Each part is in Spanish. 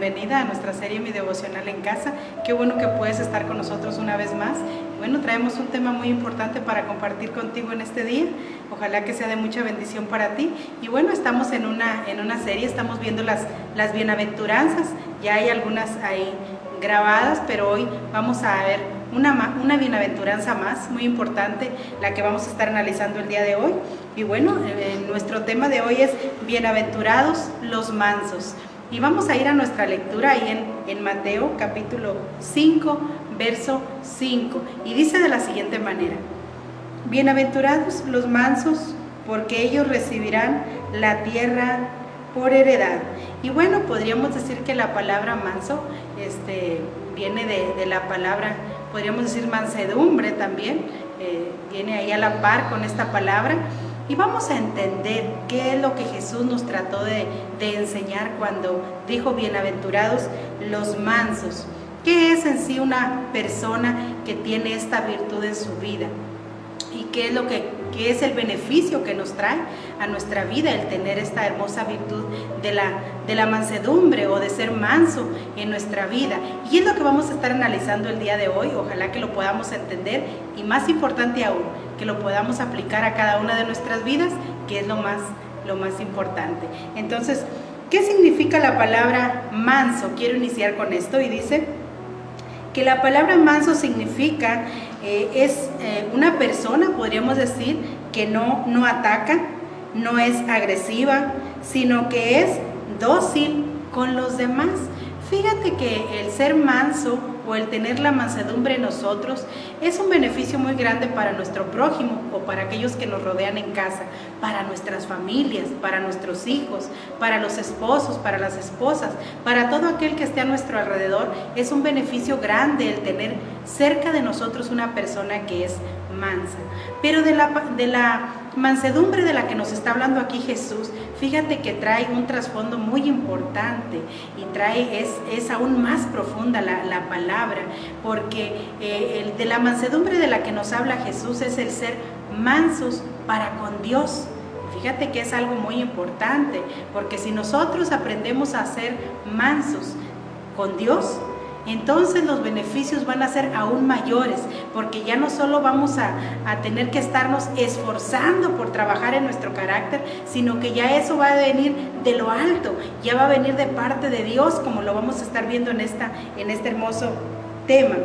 bienvenida a nuestra serie Mi Devocional en Casa. Qué bueno que puedes estar con nosotros una vez más. Bueno, traemos un tema muy importante para compartir contigo en este día. Ojalá que sea de mucha bendición para ti. Y bueno, estamos en una serie, estamos viendo las bienaventuranzas. Ya hay algunas ahí grabadas, pero hoy vamos a ver una bienaventuranza más, muy importante, la que vamos a estar analizando el día de hoy. Y bueno, nuestro tema de hoy es bienaventurados los mansos. Y vamos a ir a nuestra lectura ahí en Mateo capítulo 5, verso 5. Y dice de la siguiente manera: bienaventurados los mansos, porque ellos recibirán la tierra por heredad. Y bueno, podríamos decir que la palabra manso viene de la palabra, podríamos decir mansedumbre también, viene ahí a la par con esta palabra. Y vamos a entender qué es lo que Jesús nos trató de enseñar cuando dijo bienaventurados los mansos. ¿Qué es en sí una persona que tiene esta virtud en su vida? ¿Y qué es el beneficio que nos trae a nuestra vida el tener esta hermosa virtud de la mansedumbre o de ser manso en nuestra vida? Y es lo que vamos a estar analizando el día de hoy. Ojalá que lo podamos entender y, más importante aún, que lo podamos aplicar a cada una de nuestras vidas, que es lo más importante. Entonces, ¿qué significa la palabra manso? Quiero iniciar con esto y dice que la palabra manso significa una persona, podríamos decir, que no ataca, no es agresiva, sino que es dócil con los demás. Fíjate que el ser manso o el tener la mansedumbre en nosotros es un beneficio muy grande para nuestro prójimo o para aquellos que nos rodean en casa, para nuestras familias, para nuestros hijos, para los esposos, para las esposas, para todo aquel que esté a nuestro alrededor. Es un beneficio grande el tener cerca de nosotros una persona que es mansa. Pero de la mansedumbre de la que nos está hablando aquí Jesús, fíjate que trae un trasfondo muy importante y es aún más profunda la palabra, porque de la mansedumbre de la que nos habla Jesús es el ser mansos para con Dios. Fíjate que es algo muy importante, porque si nosotros aprendemos a ser mansos con Dios, entonces los beneficios van a ser aún mayores, porque ya no solo vamos a tener que estarnos esforzando por trabajar en nuestro carácter, sino que ya eso va a venir de lo alto, ya va a venir de parte de Dios, como lo vamos a estar viendo en este hermoso tema.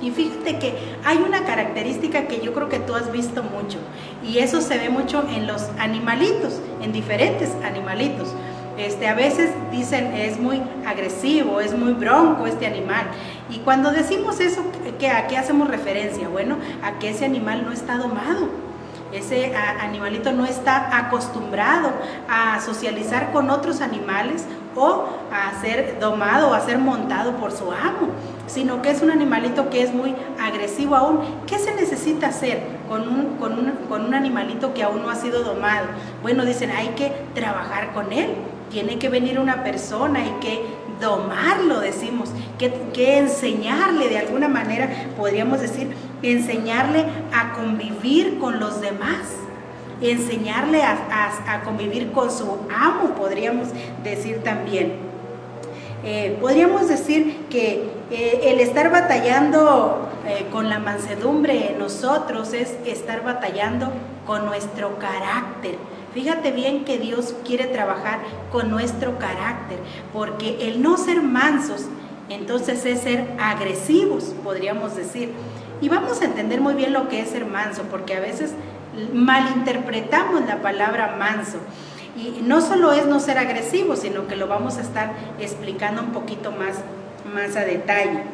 Y fíjate que hay una característica que yo creo que tú has visto mucho, y eso se ve mucho en los animalitos, en diferentes animalitos. A veces dicen es muy agresivo, es muy bronco este animal, y cuando decimos eso, ¿a qué hacemos referencia? Bueno, a que ese animal no está domado, ese animalito no está acostumbrado a socializar con otros animales o a ser domado o a ser montado por su amo, sino que es un animalito que es muy agresivo aún. ¿Qué se necesita hacer con un animalito que aún no ha sido domado? Bueno, dicen, hay que trabajar con él. Tiene que venir una persona, hay que domarlo, decimos, que enseñarle de alguna manera, podríamos decir, enseñarle a convivir con los demás, enseñarle a convivir con su amo, podríamos decir también. Podríamos decir que el estar batallando con la mansedumbre en nosotros es estar batallando con nuestro carácter. Fíjate bien que Dios quiere trabajar con nuestro carácter, porque el no ser mansos, entonces es ser agresivos, podríamos decir. Y vamos a entender muy bien lo que es ser manso, porque a veces malinterpretamos la palabra manso. Y no solo es no ser agresivo, sino que lo vamos a estar explicando un poquito más a detalle.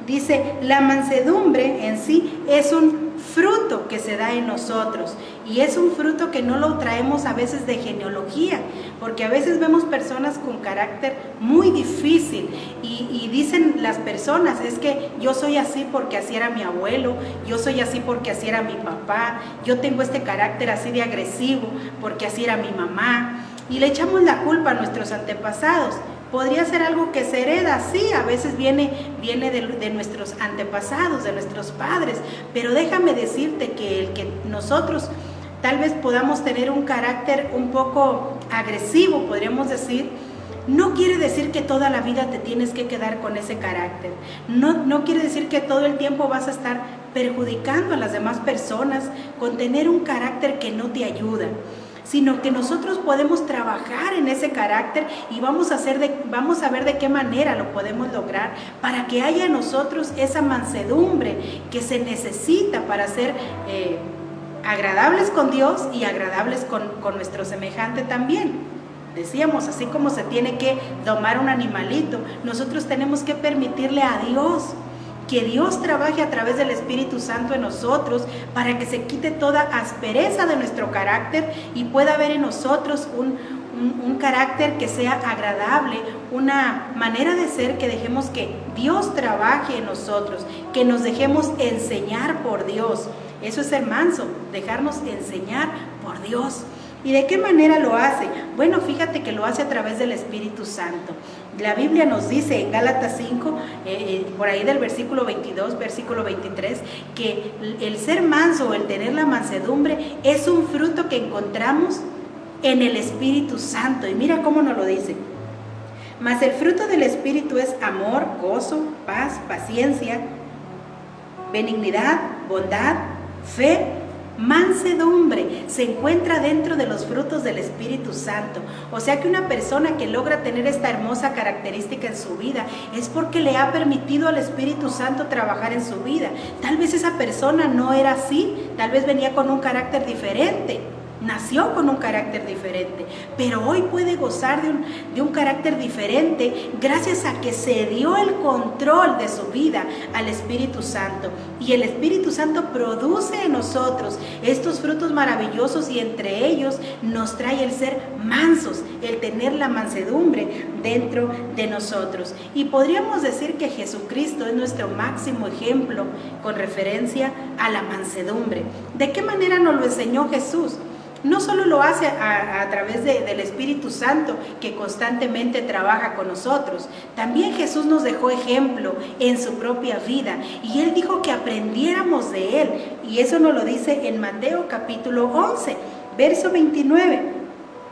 Dice, la mansedumbre en sí es un fruto que se da en nosotros, y es un fruto que no lo traemos a veces de genealogía, porque a veces vemos personas con carácter muy difícil y dicen las personas, es que yo soy así porque así era mi abuelo, yo soy así porque así era mi papá, yo tengo este carácter así de agresivo porque así era mi mamá, y le echamos la culpa a nuestros antepasados. Podría ser algo que se hereda, sí, a veces viene de nuestros antepasados, de nuestros padres, pero déjame decirte que el que nosotros tal vez podamos tener un carácter un poco agresivo, podríamos decir, no quiere decir que toda la vida te tienes que quedar con ese carácter. No quiere decir que todo el tiempo vas a estar perjudicando a las demás personas con tener un carácter que no te ayuda, sino que nosotros podemos trabajar en ese carácter y vamos a ver de qué manera lo podemos lograr para que haya en nosotros esa mansedumbre que se necesita para ser agradables con Dios y agradables con nuestro semejante también. Decíamos, así como se tiene que domar un animalito, nosotros tenemos que permitirle a Dios que Dios trabaje a través del Espíritu Santo en nosotros para que se quite toda aspereza de nuestro carácter y pueda haber en nosotros un carácter que sea agradable, una manera de ser que dejemos que Dios trabaje en nosotros, que nos dejemos enseñar por Dios. Eso es ser manso, dejarnos enseñar por Dios. ¿Y de qué manera lo hace? Bueno, fíjate que lo hace a través del Espíritu Santo. La Biblia nos dice en Gálatas 5, por ahí del versículo 22, versículo 23, que el ser manso, el tener la mansedumbre, es un fruto que encontramos en el Espíritu Santo. Y mira cómo nos lo dice. Mas el fruto del Espíritu es amor, gozo, paz, paciencia, benignidad, bondad, fe, mansedumbre. Se encuentra dentro de los frutos del Espíritu Santo. O sea que una persona que logra tener esta hermosa característica en su vida es porque le ha permitido al Espíritu Santo trabajar en su vida. Tal vez esa persona no era así, tal vez venía con un carácter diferente, nació con un carácter diferente, pero hoy puede gozar de un carácter diferente gracias a que se dio el control de su vida al Espíritu Santo. Y el Espíritu Santo produce en nosotros estos frutos maravillosos y entre ellos nos trae el ser mansos, el tener la mansedumbre dentro de nosotros. Y podríamos decir que Jesucristo es nuestro máximo ejemplo con referencia a la mansedumbre. ¿De qué manera nos lo enseñó Jesús? No solo lo hace a través del Espíritu Santo que constantemente trabaja con nosotros, también Jesús nos dejó ejemplo en su propia vida y Él dijo que aprendiéramos de Él, y eso nos lo dice en Mateo capítulo 11, verso 29,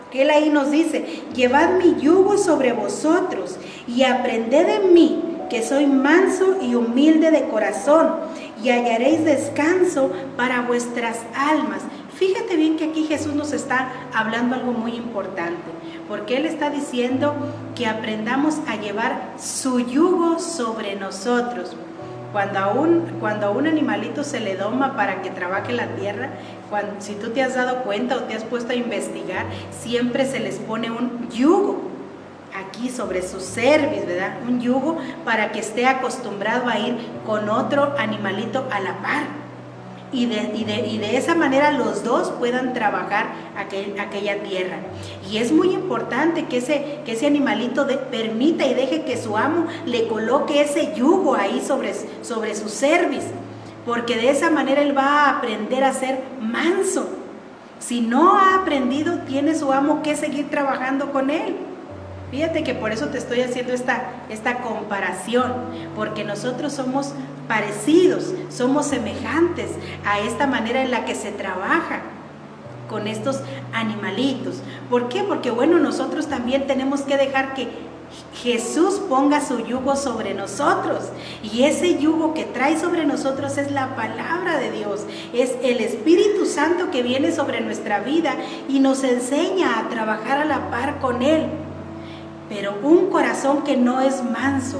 que Él ahí nos dice: llevad mi yugo sobre vosotros y aprended de mí, que soy manso y humilde de corazón, y hallaréis descanso para vuestras almas. Fíjate bien que aquí Jesús nos está hablando algo muy importante, porque Él está diciendo que aprendamos a llevar su yugo sobre nosotros. Cuando a un animalito se le doma para que trabaje la tierra, si tú te has dado cuenta o te has puesto a investigar, siempre se les pone un yugo aquí sobre su cerviz, ¿verdad? Un yugo para que esté acostumbrado a ir con otro animalito a la par. Y de esa manera los dos puedan trabajar aquella tierra. Y es muy importante que ese animalito permita y deje que su amo le coloque ese yugo ahí sobre su cerviz, porque de esa manera él va a aprender a ser manso. Si no ha aprendido, tiene su amo que seguir trabajando con él. Fíjate que por eso te estoy haciendo esta comparación, porque nosotros somos parecidos, somos semejantes a esta manera en la que se trabaja con estos animalitos. ¿Por qué? Porque bueno, nosotros también tenemos que dejar que Jesús ponga su yugo sobre nosotros, y ese yugo que trae sobre nosotros es la palabra de Dios, es el Espíritu Santo que viene sobre nuestra vida y nos enseña a trabajar a la par con Él. Pero un corazón que no es manso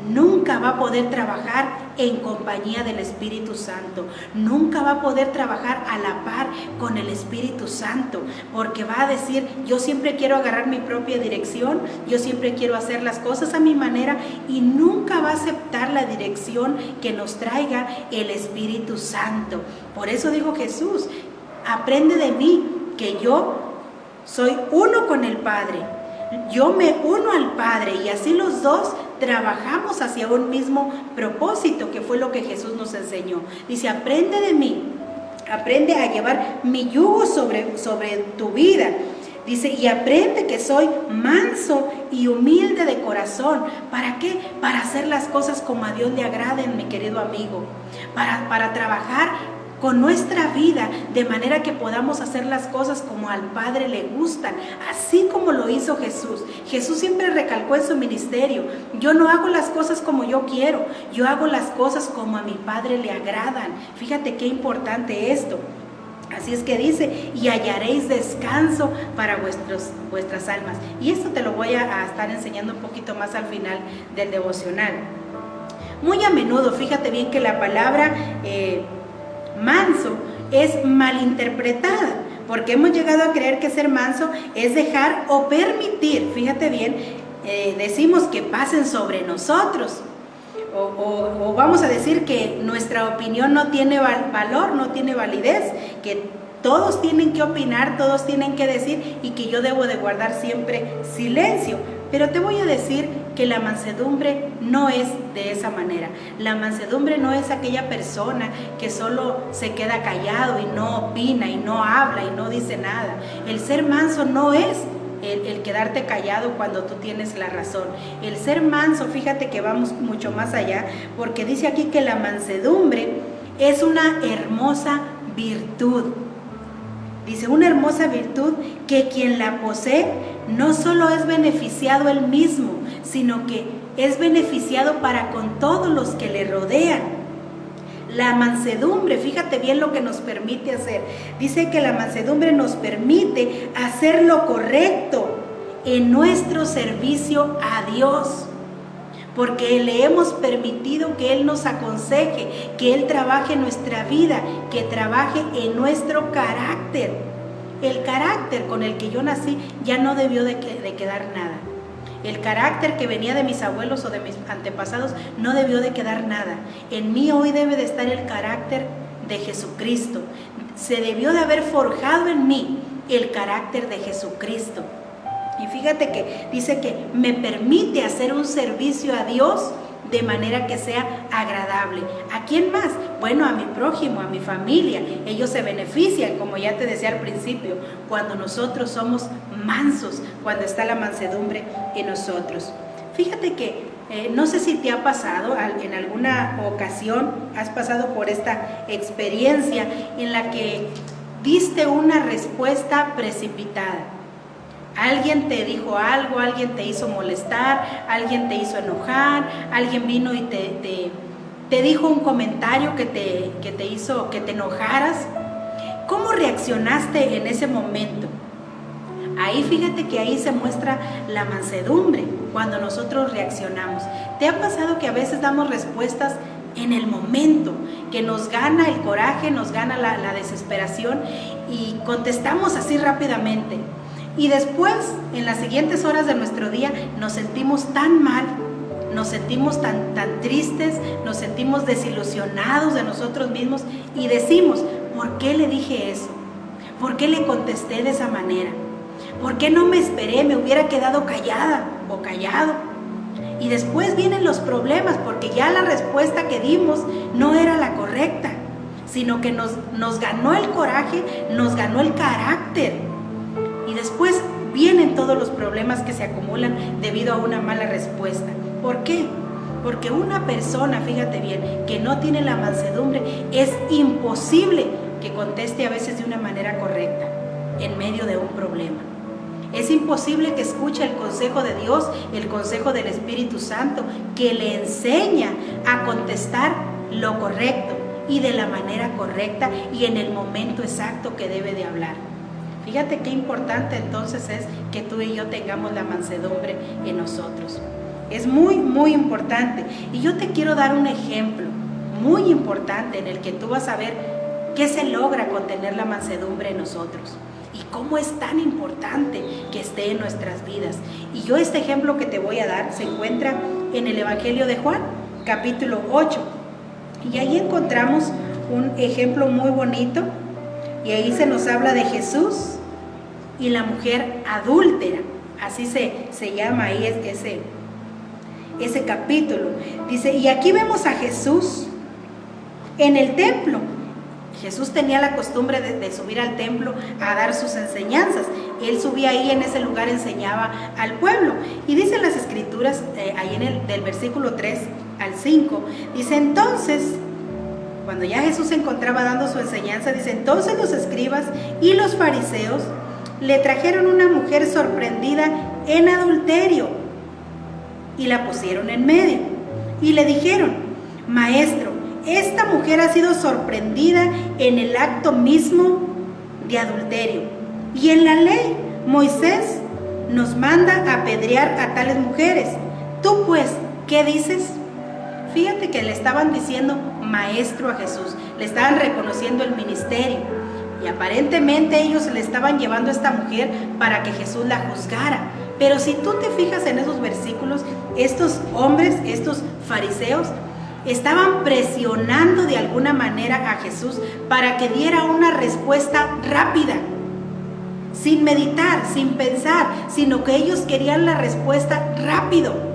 nunca va a poder trabajar en compañía del Espíritu Santo, nunca va a poder trabajar a la par con el Espíritu Santo, porque va a decir: yo siempre quiero agarrar mi propia dirección, yo siempre quiero hacer las cosas a mi manera, y nunca va a aceptar la dirección que nos traiga el Espíritu Santo. Por eso dijo Jesús: aprende de mí, que yo soy uno con el Padre. Yo me uno al Padre, y así los dos trabajamos hacia un mismo propósito, que fue lo que Jesús nos enseñó. Dice: aprende de mí, aprende a llevar mi yugo sobre tu vida. Dice: y aprende que soy manso y humilde de corazón. ¿Para qué? Para hacer las cosas como a Dios le agraden, mi querido amigo. Para trabajar con nuestra vida, de manera que podamos hacer las cosas como al Padre le gustan, así como lo hizo Jesús. Jesús siempre recalcó en su ministerio: yo no hago las cosas como yo quiero, yo hago las cosas como a mi Padre le agradan. Fíjate qué importante esto. Así es que dice: y hallaréis descanso para vuestras almas. Y esto te lo voy a estar enseñando un poquito más al final del devocional. Muy a menudo, fíjate bien que la palabra manso es malinterpretada, porque hemos llegado a creer que ser manso es dejar o permitir, fíjate bien, decimos que pasen sobre nosotros, o vamos a decir que nuestra opinión no tiene valor, no tiene validez, que todos tienen que opinar, todos tienen que decir, y que yo debo de guardar siempre silencio. Pero te voy a decir que la mansedumbre no es de esa manera. La mansedumbre no es aquella persona que solo se queda callado y no opina y no habla y no dice nada. El ser manso no es el quedarte callado cuando tú tienes la razón. El ser manso, fíjate que vamos mucho más allá, porque dice aquí que la mansedumbre es una hermosa virtud. Dice: una hermosa virtud que quien la posee no solo es beneficiado él mismo, sino que es beneficiado para con todos los que le rodean. La mansedumbre, fíjate bien lo que nos permite hacer. Dice que la mansedumbre nos permite hacer lo correcto en nuestro servicio a Dios, porque le hemos permitido que Él nos aconseje, que Él trabaje en nuestra vida, que trabaje en nuestro carácter. El carácter con el que yo nací ya no debió de quedar nada. El carácter que venía de mis abuelos o de mis antepasados no debió de quedar nada. En mí hoy debe de estar el carácter de Jesucristo. Se debió de haber forjado en mí el carácter de Jesucristo. Y fíjate que dice que me permite hacer un servicio a Dios de manera que sea agradable. ¿A quién más? Bueno, a mi prójimo, a mi familia. Ellos se benefician, como ya te decía al principio, cuando nosotros somos mansos, cuando está la mansedumbre en nosotros. Fíjate que no sé si te ha pasado, en alguna ocasión has pasado por esta experiencia en la que diste una respuesta precipitada. Alguien te dijo algo, alguien te hizo molestar, alguien te hizo enojar, alguien vino y te dijo un comentario que te hizo que te enojaras. ¿Cómo reaccionaste en ese momento? Ahí fíjate que ahí se muestra la mansedumbre, cuando nosotros reaccionamos. ¿Te ha pasado que a veces damos respuestas en el momento, que nos gana el coraje, nos gana la desesperación y contestamos así rápidamente? Y después, en las siguientes horas de nuestro día, nos sentimos tan mal, nos sentimos tan tristes, nos sentimos desilusionados de nosotros mismos y decimos: ¿por qué le dije eso? ¿Por qué le contesté de esa manera? ¿Por qué no me esperé? Me hubiera quedado callada o callado. Y después vienen los problemas, porque ya la respuesta que dimos no era la correcta, sino que nos ganó el coraje, nos ganó el carácter. Y después vienen todos los problemas que se acumulan debido a una mala respuesta. ¿Por qué? Porque una persona, fíjate bien, que no tiene la mansedumbre, es imposible que conteste a veces de una manera correcta en medio de un problema. Es imposible que escuche el consejo de Dios, el consejo del Espíritu Santo, que le enseña a contestar lo correcto y de la manera correcta y en el momento exacto que debe de hablar. Fíjate qué importante entonces es que tú y yo tengamos la mansedumbre en nosotros. Es muy, muy importante. Y yo te quiero dar un ejemplo muy importante en el que tú vas a ver qué se logra con tener la mansedumbre en nosotros y cómo es tan importante que esté en nuestras vidas. Y yo este ejemplo que te voy a dar se encuentra en el Evangelio de Juan, capítulo 8. Y ahí encontramos un ejemplo muy bonito. Y ahí se nos habla de Jesús y la mujer adúltera. Así se llama ahí ese capítulo. Dice: y aquí vemos a Jesús en el templo. Jesús tenía la costumbre de subir al templo a dar sus enseñanzas. Él subía ahí, en ese lugar enseñaba al pueblo. Y dicen las escrituras, ahí del versículo 3 al 5, dice: entonces Cuando ya Jesús se encontraba dando su enseñanza, dice, entonces los escribas y los fariseos le trajeron una mujer sorprendida en adulterio y la pusieron en medio y le dijeron, maestro, esta mujer ha sido sorprendida en el acto mismo de adulterio y en la ley Moisés nos manda apedrear a tales mujeres. Tú pues, ¿qué dices? Fíjate que le estaban diciendo maestro a Jesús, le estaban reconociendo el ministerio y aparentemente ellos le estaban llevando a esta mujer para que Jesús la juzgara. Pero si tú te fijas en esos versículos, estos hombres, estos fariseos, estaban presionando de alguna manera a Jesús para que diera una respuesta rápida, sin meditar, sin pensar, sino que ellos querían la respuesta rápido.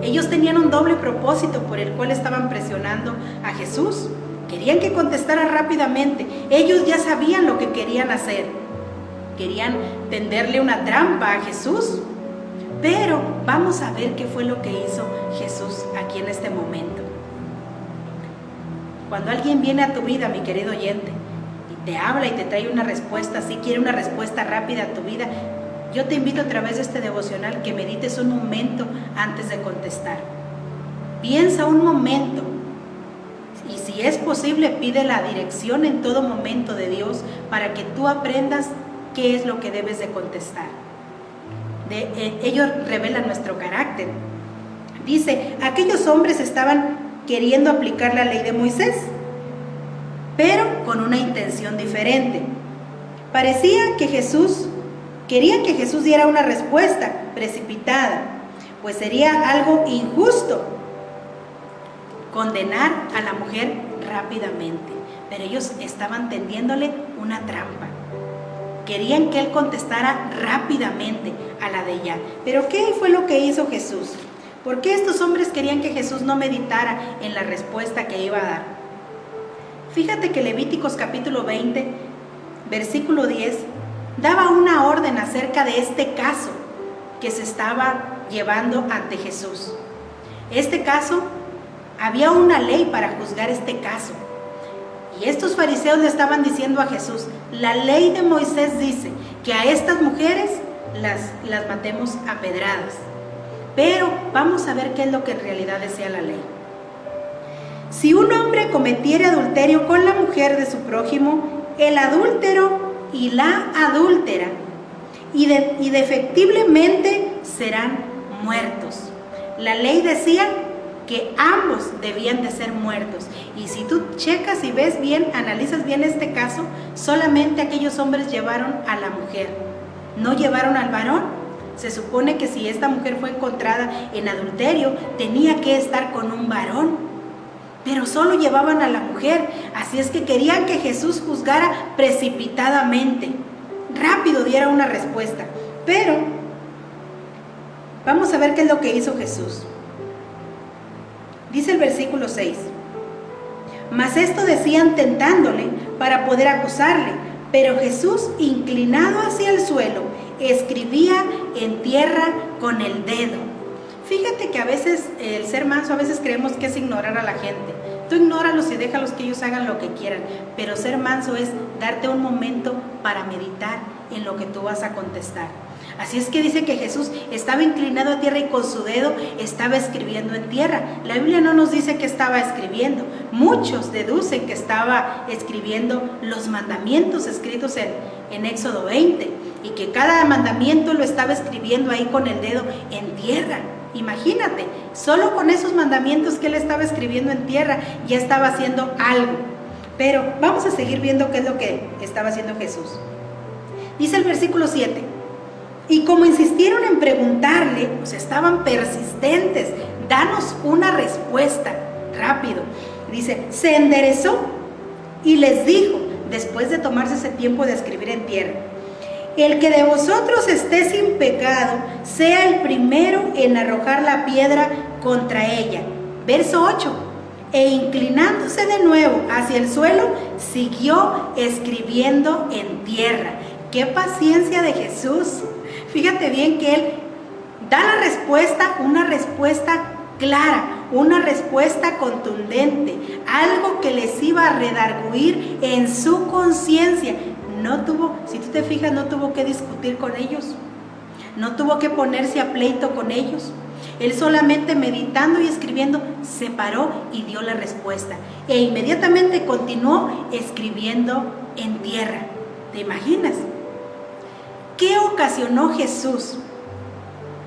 Ellos tenían un doble propósito por el cual estaban presionando a Jesús. Querían que contestara rápidamente. Ellos ya sabían lo que querían hacer. Querían tenderle una trampa a Jesús. Pero vamos a ver qué fue lo que hizo Jesús aquí en este momento. Cuando alguien viene a tu vida, mi querido oyente, y te habla y te trae una respuesta, si quiere una respuesta rápida a tu vida, yo te invito a través de este devocional que medites un momento antes de contestar. Piensa un momento y si es posible pide la dirección en todo momento de Dios para que tú aprendas qué es lo que debes de contestar. Ellos revelan nuestro carácter. Dice, aquellos hombres estaban queriendo aplicar la ley de Moisés, pero con una intención diferente. Parecía que querían que Jesús diera una respuesta precipitada, pues sería algo injusto condenar a la mujer rápidamente. Pero ellos estaban tendiéndole una trampa. Querían que él contestara rápidamente a la de ella. Pero ¿qué fue lo que hizo Jesús? ¿Por qué estos hombres querían que Jesús no meditara en la respuesta que iba a dar? Fíjate que Levíticos capítulo 20, versículo 10, daba una orden acerca de este caso que se estaba llevando ante Jesús. Este caso, había una ley para juzgar este caso. Y estos fariseos le estaban diciendo a Jesús, la ley de Moisés dice que a estas mujeres las matemos a pedradas. Pero vamos a ver qué es lo que en realidad decía la ley. Si un hombre cometiere adulterio con la mujer de su prójimo, el adúltero y la adúltera, indefectiblemente serán muertos. La ley decía que ambos debían de ser muertos. Y si tú checas y ves bien, analizas bien este caso, solamente aquellos hombres llevaron a la mujer, no llevaron al varón. Se supone que si esta mujer fue encontrada en adulterio, tenía que estar con un varón, pero solo llevaban a la mujer. Así es que querían que Jesús juzgara precipitadamente, rápido diera una respuesta. Pero vamos a ver qué es lo que hizo Jesús. Dice el versículo 6, mas esto decían tentándole para poder acusarle, pero Jesús, inclinado hacia el suelo, escribía en tierra con el dedo. Fíjate que a veces el ser manso, a veces creemos que es ignorar a la gente. Tú ignóralos y déjalos que ellos hagan lo que quieran, pero ser manso es darte un momento para meditar en lo que tú vas a contestar. Así es que dice que Jesús estaba inclinado a tierra y con su dedo estaba escribiendo en tierra. La Biblia no nos dice que estaba escribiendo. Muchos deducen que estaba escribiendo los mandamientos escritos en Éxodo 20 y que cada mandamiento lo estaba escribiendo ahí con el dedo en tierra. Imagínate, solo con esos mandamientos que él estaba escribiendo en tierra ya estaba haciendo algo. Pero vamos a seguir viendo qué es lo que estaba haciendo Jesús. Dice el versículo 7. Y como insistieron en preguntarle, pues estaban persistentes, danos una respuesta, rápido. Dice, se enderezó y les dijo, después de tomarse ese tiempo de escribir en tierra, el que de vosotros esté sin pecado, sea el primero en arrojar la piedra contra ella. Verso 8, e inclinándose de nuevo hacia el suelo, siguió escribiendo en tierra. ¡Qué paciencia de Jesús! Fíjate bien que él da la respuesta, una respuesta clara, una respuesta contundente, algo que les iba a redarguir en su conciencia. Si tú te fijas, no tuvo que discutir con ellos, no tuvo que ponerse a pleito con ellos. Él solamente meditando y escribiendo se paró y dio la respuesta, e inmediatamente continuó escribiendo en tierra. ¿Te imaginas? ¿Qué ocasionó Jesús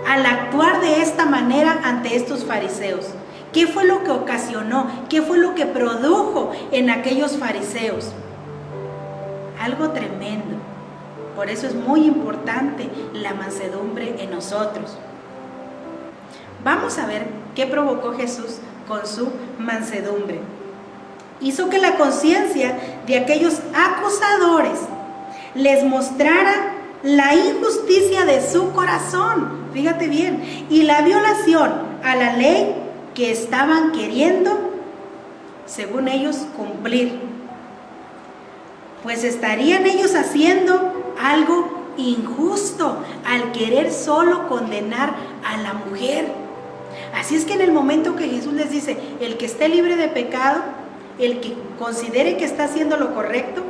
al actuar de esta manera ante estos fariseos? ¿Qué fue lo que ocasionó? ¿Qué fue lo que produjo en aquellos fariseos? Algo tremendo. Por eso es muy importante la mansedumbre en nosotros. Vamos a ver qué provocó Jesús con su mansedumbre. Hizo que la conciencia de aquellos acusadores les mostrara la injusticia de su corazón, fíjate bien, y la violación a la ley que estaban queriendo, según ellos, cumplir. Pues estarían ellos haciendo algo injusto al querer solo condenar a la mujer. Así es que en el momento que Jesús les dice, el que esté libre de pecado, el que considere que está haciendo lo correcto,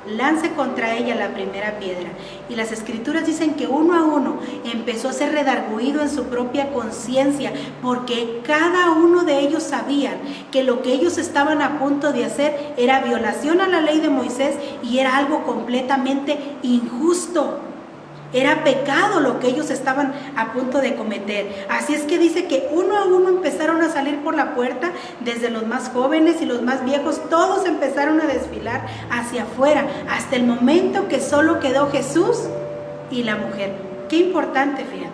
lance contra ella la primera piedra. Y las escrituras dicen que uno a uno empezó a ser redarguido en su propia conciencia, porque cada uno de ellos sabían que lo que ellos estaban a punto de hacer era violación a la ley de Moisés y era algo completamente injusto. Era pecado lo que ellos estaban a punto de cometer. Así es que dice que uno a uno empezaron a salir por la puerta, desde los más jóvenes y los más viejos, todos empezaron a desfilar hacia afuera, hasta el momento que solo quedó Jesús y la mujer. Qué importante, fíjate,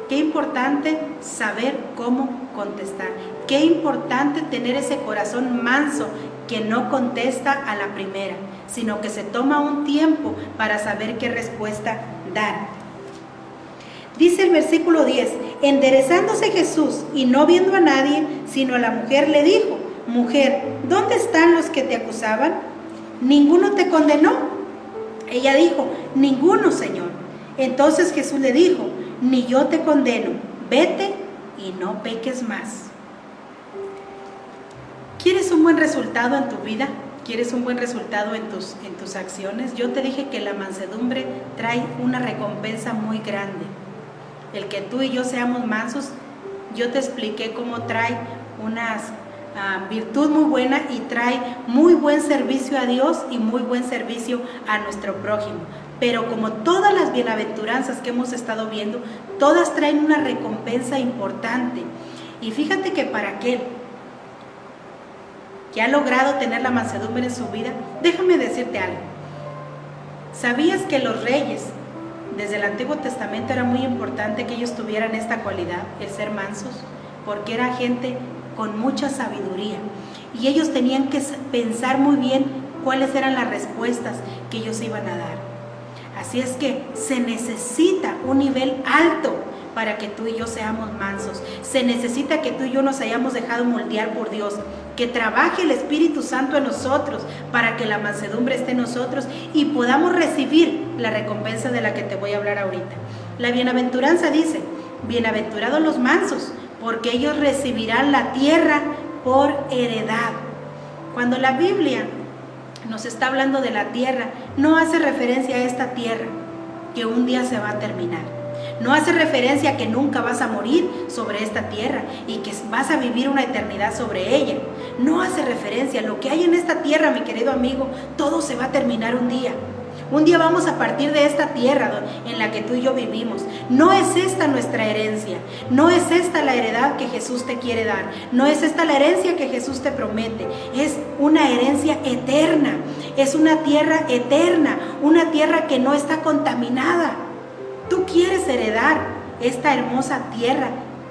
qué importante saber cómo contestar, qué importante tener ese corazón manso que no contesta a la primera, sino que se toma un tiempo para saber qué respuesta dar. Dice el versículo 10, enderezándose Jesús y no viendo a nadie, sino a la mujer, le dijo, mujer, ¿dónde están los que te acusaban? ¿Ninguno te condenó? Ella dijo, ninguno, Señor. Entonces Jesús le dijo, ni yo te condeno, vete y no peques más. ¿Quieres un buen resultado en tu vida? ¿Quieres un buen resultado en tus acciones? Yo te dije que la mansedumbre trae una recompensa muy grande. El que tú y yo seamos mansos, yo te expliqué cómo trae una virtud muy buena y trae muy buen servicio a Dios y muy buen servicio a nuestro prójimo. Pero como todas las bienaventuranzas que hemos estado viendo, todas traen una recompensa importante. Y fíjate que para aquel que ha logrado tener la mansedumbre en su vida, déjame decirte algo. ¿Sabías que los reyes, desde el Antiguo Testamento, era muy importante que ellos tuvieran esta cualidad, el ser mansos? Porque era gente con mucha sabiduría y ellos tenían que pensar muy bien cuáles eran las respuestas que ellos iban a dar. Así es que se necesita un nivel alto para que tú y yo seamos mansos. Se necesita que tú y yo nos hayamos dejado moldear por Dios, que trabaje el Espíritu Santo en nosotros para que la mansedumbre esté en nosotros y podamos recibir la recompensa de la que te voy a hablar ahorita. La bienaventuranza dice, bienaventurados los mansos, porque ellos recibirán la tierra por heredad. Cuando la Biblia nos está hablando de la tierra, no hace referencia a esta tierra que un día se va a terminar. No hace referencia a que nunca vas a morir sobre esta tierra y que vas a vivir una eternidad sobre ella. No hace referencia a lo que hay en esta tierra, mi querido amigo. Todo se va a terminar un día. Un día vamos a partir de esta tierra en la que tú y yo vivimos. No es esta nuestra herencia. No es esta la heredad que Jesús te quiere dar. No es esta la herencia que Jesús te promete. Es una herencia eterna. Es una tierra eterna. Una tierra que no está contaminada. ¿Tú quieres heredar esta hermosa tierra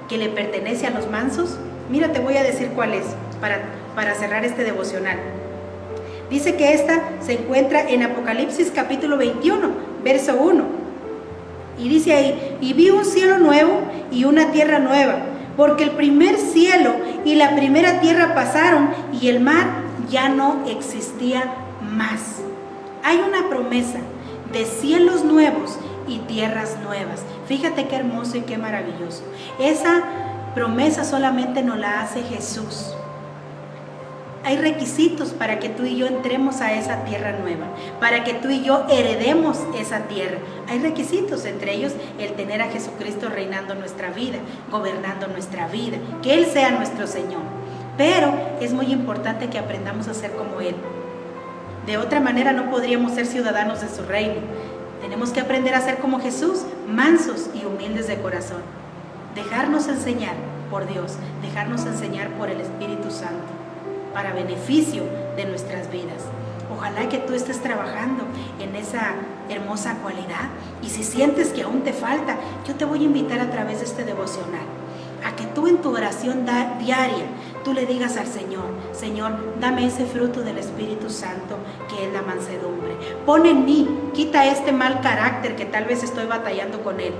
que le pertenece a los mansos? Mira, te voy a decir cuál es para cerrar este devocional. Dice que esta se encuentra en Apocalipsis capítulo 21, verso 1. Y dice ahí, y vi un cielo nuevo y una tierra nueva, porque el primer cielo y la primera tierra pasaron y el mar ya no existía más. Hay una promesa de cielos nuevos y tierras nuevas. Fíjate qué hermoso y qué maravilloso. Esa promesa solamente nos la hace Jesús. Hay requisitos para que tú y yo entremos a esa tierra nueva, para que tú y yo heredemos esa tierra. Hay requisitos, entre ellos el tener a Jesucristo reinando nuestra vida, gobernando nuestra vida, que Él sea nuestro Señor. Pero es muy importante que aprendamos a ser como Él. De otra manera no podríamos ser ciudadanos de su reino. Tenemos que aprender a ser como Jesús, mansos y humildes de corazón. Dejarnos enseñar por Dios, dejarnos enseñar por el Espíritu Santo, para beneficio de nuestras vidas. Ojalá que tú estés trabajando en esa hermosa cualidad, y si sientes que aún te falta, yo te voy a invitar a través de este devocional a que tú en tu oración diaria, tú le digas al Señor: Señor, dame ese fruto del Espíritu Santo que es la mansedumbre. Pon en mí, quita este mal carácter que tal vez estoy batallando con él,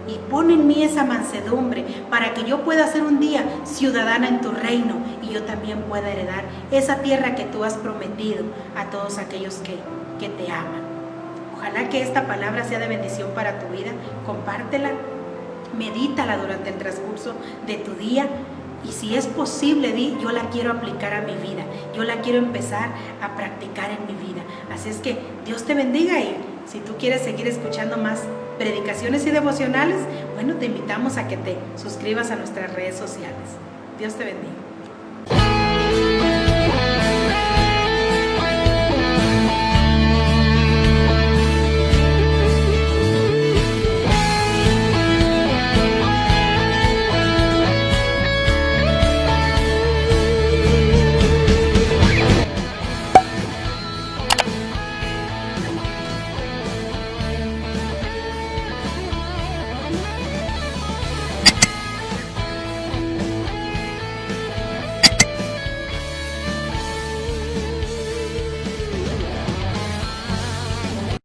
y pon en mí esa mansedumbre para que yo pueda ser un día ciudadana en tu reino y yo también pueda heredar esa tierra que tú has prometido a todos aquellos que te aman. Ojalá que esta palabra sea de bendición para tu vida. Compártela, medítala durante el transcurso de tu día, y si es posible, di: yo la quiero aplicar a mi vida, yo la quiero empezar a practicar en mi vida. Así es que Dios te bendiga, y si tú quieres seguir escuchando más predicaciones y devocionales, bueno, te invitamos a que te suscribas a nuestras redes sociales. Dios te bendiga.